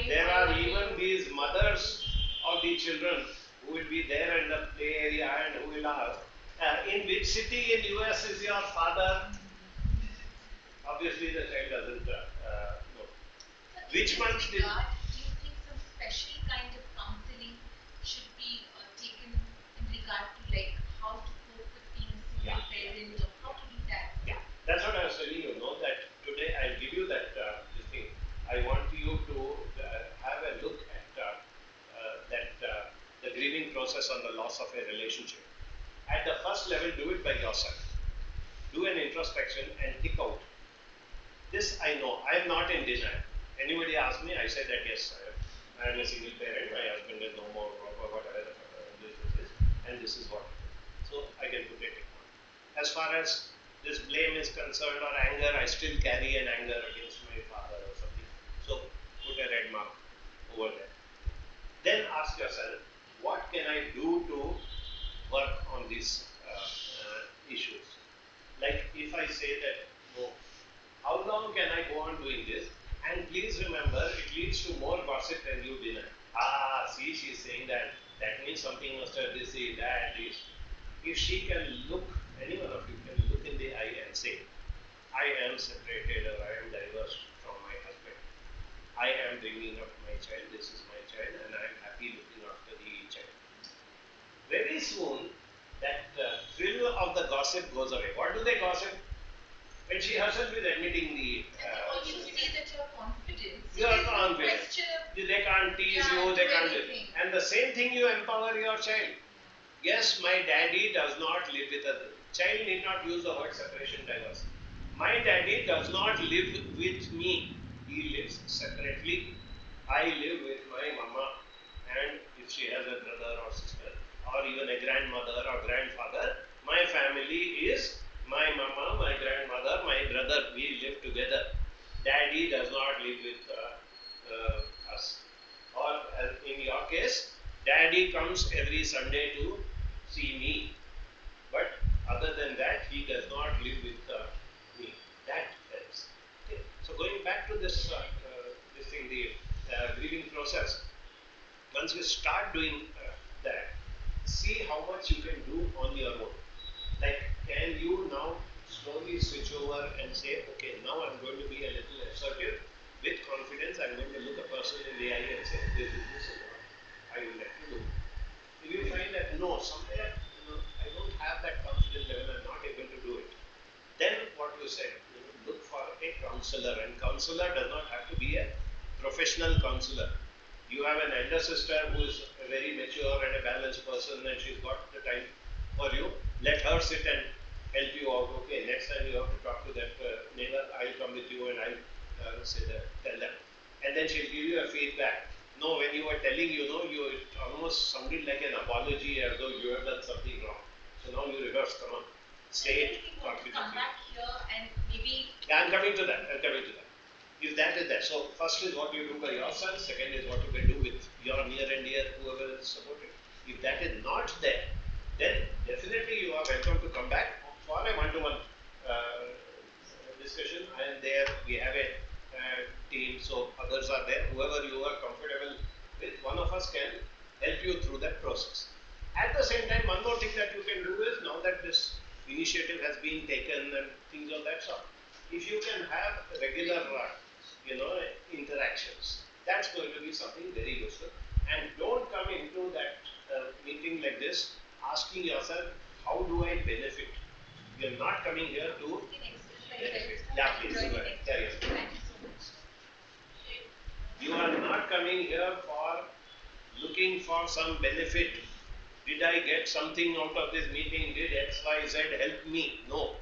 there are even these mothers of the children who will be there in the play area and who will ask, in which city in US is your father? Obviously, the child doesn't know. Which month did? Do you think some special kind of counseling should be taken in regard to like how to cope with being a single parent or how to do that? Yeah, that's what I was telling you. Know that today I'll give you that this thing. I want you to have a look at that the grieving process on the loss of a relationship. At the first level, do it by yourself. Do an introspection and tick out. This I know. I am not in denial. Anybody ask me, I said that yes, I am a single parent. My husband is no more, or whatever this is, and this is what. So I can put it on. As far as this blame is concerned or anger, I still carry an anger against my father or something. So put a red mark over there. Then ask yourself, what can I do to work on these issues? Like if I say that, no, how long can I go on doing this? And please remember, it leads to more gossip than you deny. Ah, see, she's saying that. That means something must have this, that, this. If she can look, any one of you can look in the eye and say, I am separated or I am divorced from my husband. I am bringing up my child, this is my child, and I am happy looking after the child. Very soon, that thrill of the gossip goes away. What do they gossip? And she herself is admitting the. And they also see that you're confident. So You are there's no confident. question of They can't tease yeah, you, they do can't. anything. And the same thing you empower your child. Yes, my daddy does not live with us. Child need not use the word separation divorce. My daddy does not live with me. He lives separately. I live with my mama, and if she has a brother or sister, or even a grandmother or grandfather, my family is my mama, my grandmother, my brother. We live together. Daddy does not live with us. Or in your case, daddy comes every Sunday to see me. But other than that, he does not live with me. That helps. Okay. So going back to this thing, the grieving process. Once you start doing that, see how much you can do on your own. Like, can you now slowly switch over and say, okay, now I'm going to be a little assertive with confidence. I'm going to look a person in the eye and say, this is what I would like to do. If you find that no, somewhere I don't have that confidence level, I'm not able to do it. Then what you said, look for a counselor, and counselor does not have to be a professional counselor. You have an elder sister who is a very mature and a balanced person, and she's got the time for you. Let her sit and help you out. Okay, next time you have to talk to that neighbor, I'll come with you and I'll say that, tell them, and then she'll give you a feedback. No, when you were telling, you it almost sounded like an apology as though you have done something wrong. So now you reverse. Come on, say it confidently. Come back here and maybe. Yeah, I'm coming to that. I'm coming to that. If that is there, so first is what you do by yourself. Second is what you can do with your near and dear, whoever is supporting. If that is not there, then definitely you are welcome to come back for a one-to-one discussion. I am there. We have a team, so others are there. Whoever you are comfortable with, one of us can help you through that process. At the same time, one more thing that you can do is, now that this initiative has been taken and things of that sort, if you can have regular, interactions, that's going to be something very useful. And don't come into that meeting like this asking yourself, how do I benefit? You're not coming here to benefit. Yeah, please go ahead. Carry on. Thank you so much. You are not coming here for looking for some benefit. Did I get something out of this meeting? Did X, Y, Z help me? No.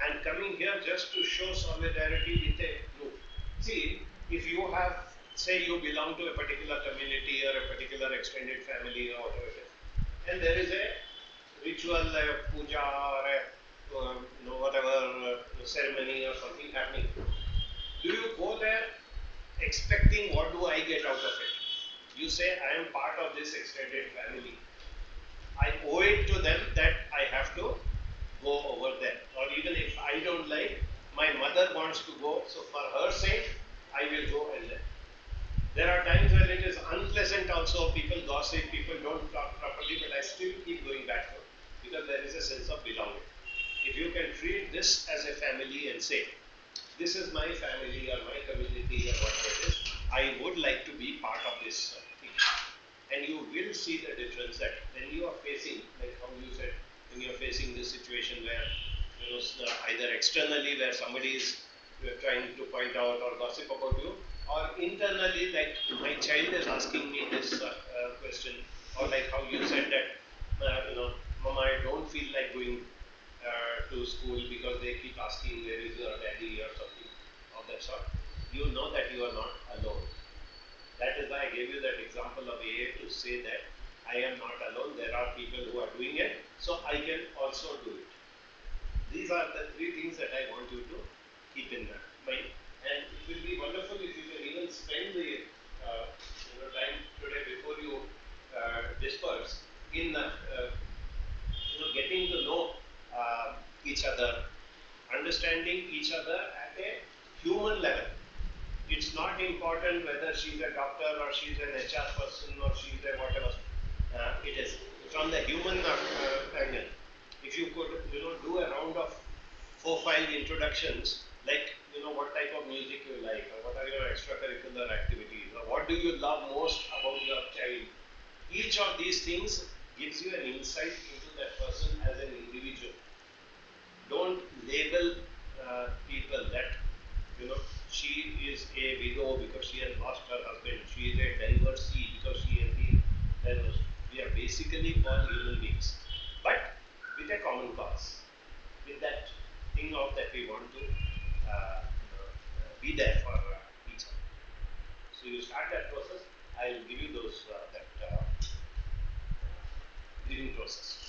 I'm coming here just to show solidarity with a group. See, if you have, say, you belong to a particular community or a particular extended family or whatever it is, and there is a ritual, a puja or a whatever ceremony or something happening, do you go there expecting what do I get out of it? You say, I am part of this extended family. I owe it to them that I have to go over there. Or even if I don't like, my mother wants to go, so for her sake, I will go and let. There are times when it is unpleasant also, people gossip, people don't talk properly, but I still keep going back home because there is a sense of belonging. If you can treat this as a family and say, this is my family or my community or whatever it is, I would like to be part of this thing. And you will see the difference that when you are facing, like how you said, when you are facing this situation where, either externally where somebody is trying to point out or gossip about you, or internally, like my child is asking me this question, or like how you said that, Mama, I don't feel like going to school because they keep asking where is your daddy or something of that sort. You know that you are not alone. That is why I gave you that example of AA to say that I am not alone. There are people who are doing it, so I can also do it. These are the three things that I want you to keep in mind. And it will be wonderful if you can even spend the time today before you disperse in getting to know each other, understanding each other at a human level. It's not important whether she's a doctor or she's an HR person or she's a whatever it is. From the human angle, if you could, do a round of 4-5 introductions, like, what type of music you like, or what are your extracurricular activities, or what do you love most about your child. Each of these things gives you an insight into that person as an individual. Don't label people that she is a widow because she has lost her husband. She is a divorcee because she has been divorced. We are basically all human beings, but with a common cause, with that thing of that we want to be there for each other. So you start that process. I will give you those that grieving process.